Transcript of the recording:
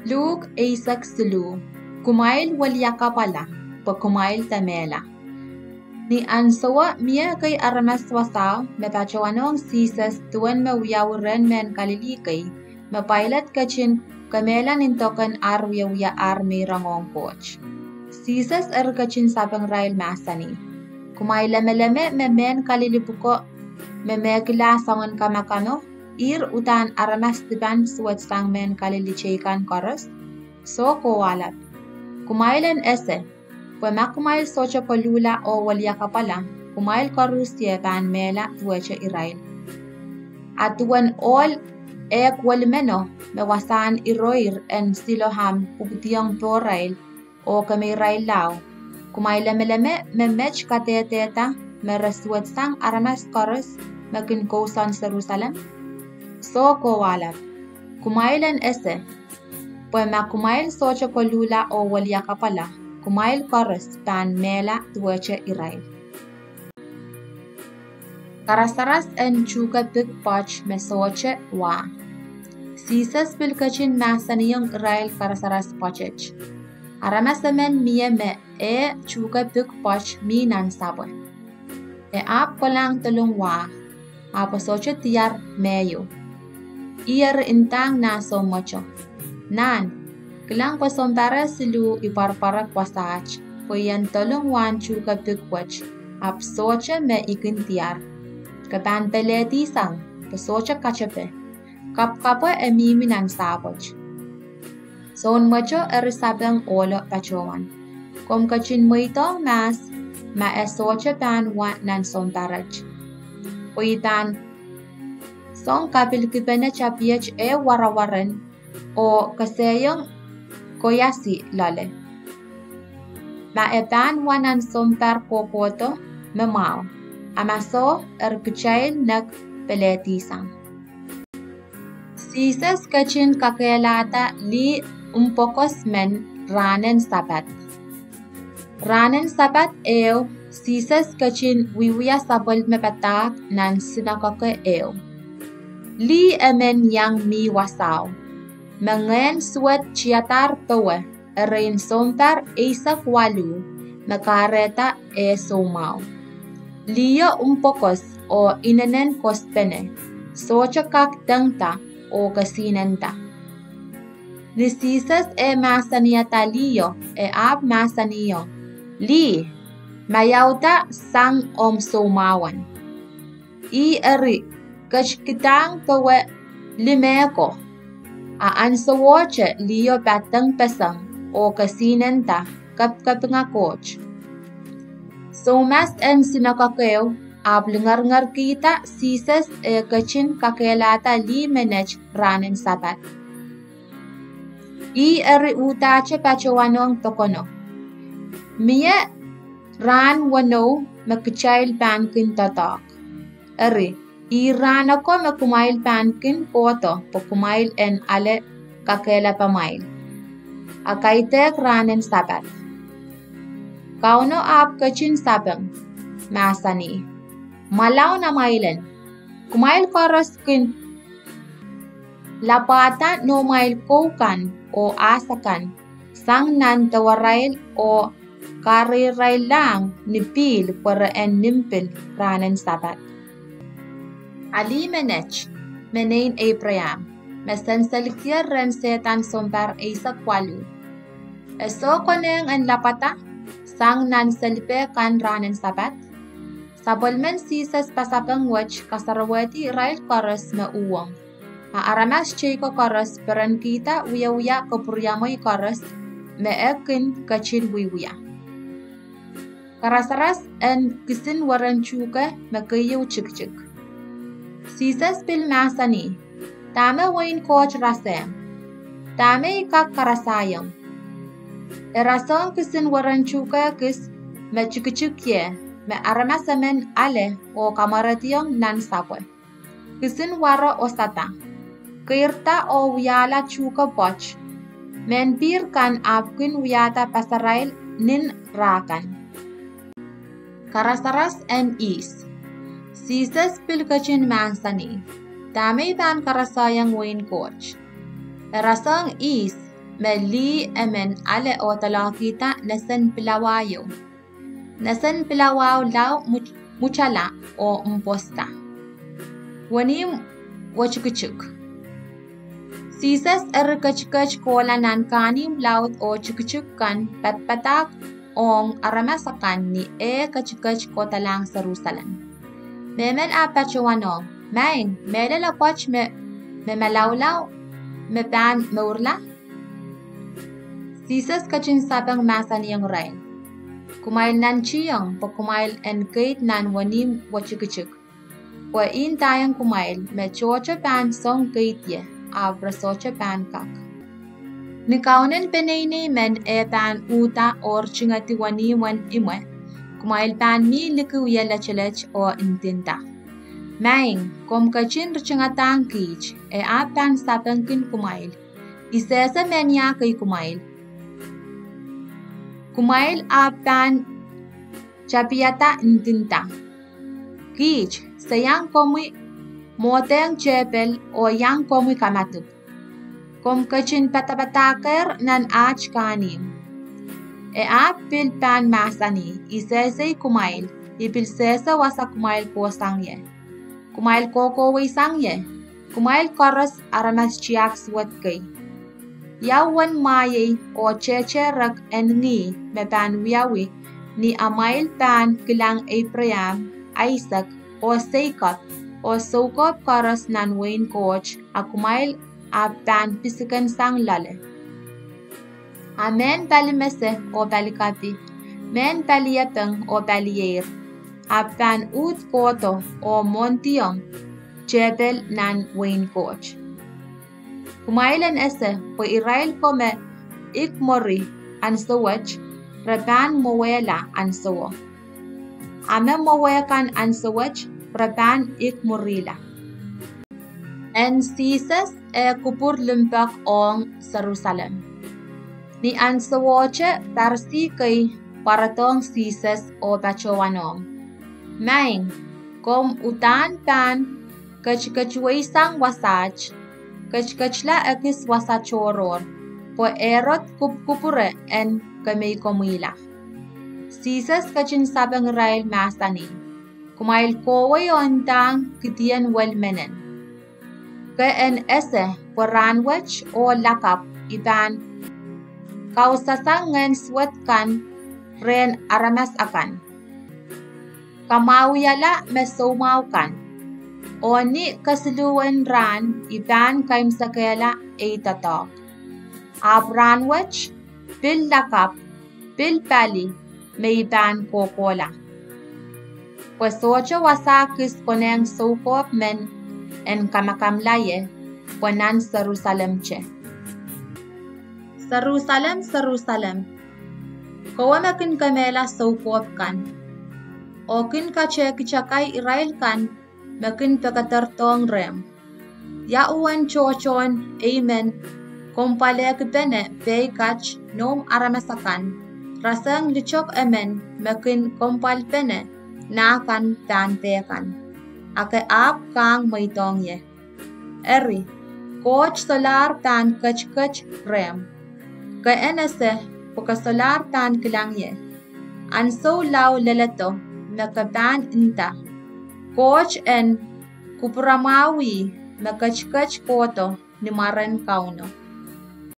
Luke Isaac Sulu, kumail walyakapala, pa kumail tamela. Ni ansawa mia kay aramas wasaw, mepachawanong sisas tuan mawiyawren men kalilikay, mapailat kachin kamela nintokan arwiyawya army rangong coach. Sisas kachin sabang rail masani. Kumail lame-lame men kalilipuko, memegla sangon kamakano, utan aramas tiban suwat sang men kalilichekan koros, so kowalat. Kumailan ese, pwema kumail socha palula o walyakapala, kumail korusye pan mela tuweche irail. Atuan all walmeno mewasan iroir en siloham uptiyang torail o kamirail lao. Kumail lame-lame memech kateteta merasuat sang aramas koros mekinkosan Jerusalem. So kowalat. Kumailan ese, pwema kumail socha palula o walyakapala, kumail koros pan mela tuweche irail. Karasaras en chuka big poch me soche wa. Sisas bilkachin masaniyong irail karasaras pochech. Aramasamen miye me chuka big poch mi nan sabon. Ap kolang tulong wa, apo soche tiyar meyo. Iyer intang na so mocho. Nan, kilang pasombara silu iparpara kwasach, kuyan tolong wan chuka bigwach, ap soche me ikintiar. Kapan peleti sang, pasoche kachepe, kapkapa emiminan sapoch. Son mocho sabang olo pachowan. Kom kachin mo ito mas, soche pan wan nan sombarach. Kuitan, song kapil kipena chapiech warawaran o kaseyong koyasi lale. Maepan wanan sompar kokoto memao. Amaso kuchail nag peletisang. Sisas kachin kakelata li umpokos men ranen sabat. Ranen sabat sisas kachin wiwia sabol mepatak nan sinakake Li emen yang mi wasaw. Mengen suat ciatar towe, erin sompar isak walu, nakareta somau. Liya umpokos o inanen kospene, socha kak dangta o kasinenta. Nisisas masaniyata liyo ab masaniyo. Li, mayauta sang somawan. Eri, kachkitang towe limeko. Sawoche liyo batang pesang o kasinenta kapkapinga coach. So mas en sinakakeo ab lengar-ngar kita sisas kachin kakelata li menech ranen sabat. Eri utache pachawanong tokono. Miye ran wano makichail pankin tatak. Eri Irana ko kumail pankin koto po kumail en ale kakela pamail. Akaitek ranen sabat. Kauno ap kachin sabang masani. Malaw na mailen. Kumail koros kin lapatan no mail kokan o asakan sang nan tawarail o karirail lang nipil para en nimpil ranen sabat. Ali menech, menain Abraham, mesensalikir ren setan sombar Isaac walu. Eso koneng an lapata, sang nan salipe kan ranen sabat. Sabolmen sisas pasapang wach kasarawati rail koros me uwang. Aramas chiko koros peran kita uya kopuryamoy koros me ekin kachin wiya. Karasaras en kisin waran chuka me kayo chik. Sisas pil masani, tame wain coach rasem, tame ikak karasayang. Erasong kisin waran chuka kis me chikye, me aramasamen ale o kamaratiyong nan sapwe. Kisin waro osata, kirta o wiyala chuka poch, men pir kan apkin wiyata pasarail nin rakan. Karasaras en is. Sisas pilkachin mansani, tame pan karasayang wain coach. Erasong is, meli emen ale o talakita nasan pilawayo. Nasan pilawaw law muchala o mposta. Wanim wachikuchuk. Sisas kach kola nan kanim laut o chukuchuk kan patpatak ong aramasakan ni kach kota lang sa Jerusalem. Memen apachuanong, main, medala poch me malawlaw, me pan maurla. Sisas kachin sabang masa niyang rain. Kumail nan chiyang pa kumail en kait nan wanim wachikuchuk. Wa in tayang kumail me chocha pan song kait ye, abra socha pan kak. Nikaunen penene men pan uta or chingati wani wan imwe. Kumail pan mi liku yela chelech o intinta. Maing, kom kachin richingatang kich, pan sapangkin kumail. Isesa menya kay kumail. Kumail pan chapiata intinta. Kich, sayang komui moteng chepel o yang komui kamatup. Kom kachin patapataker nan ach kanim. Pil pan masani, isesay kumail, ipil sesa wasa kumail ko sangye. Kumail koko way sangye. Kumail koros aramas chiak swat kay. Yawan mayay o checherak en ngi me pan wiyawi ni amail pan kilang Abraham, Isaac o Jacob o sokop koros nan wain coach akumail pan pisikan sang lale. Amen palimese o palikapi, men paliyatang o paliyer, pan ut koto o montiyong chebel nan wain coach. Kumailan ese po Israel kome ikmori an sawach raban mowela an sawo. Ame mowekan an sawach raban ikmorila. En Sisas kupur lumpak ong Jerusalem. Ni an sawoche tarsi kay paratong Sisas o bachowanong. Maing kom utan pan kachkachway sang wasach kachkachla akis wasachoror po erot kupure en kamay komila. Sisas kachin sabang Israel masani. Kumail koway ontang kitian welmenen. Ka en ese poranwech o lakap iban kausasangan swat kan ren aramas akan. Kamawiyala mesomaw kan. Oni kasluwan ran iban kaim sakela tatok. Abranwech bil lakap bil pali may iban kokola. Pasocha wasakis koneng sokop men en kamakamlaye ponan Jerusalem che. Jerusalem. Kawamakin kamela sokop kan. Okin kache kichakay Israel kan. Makin pekatertong rem. Yauan chochon, amen. Kompalek bene beikach nom aramasakan. Rasang lichok amen. Makin kompal bene nakan tan pekan. Ake ap kang maitong ye. Eri, coach solar tan kach rem. Ka enese puka solar tan kilang ye. Anso law leleto makaban inta. Coach en kupuramawi makachkach koto ni maran kauno.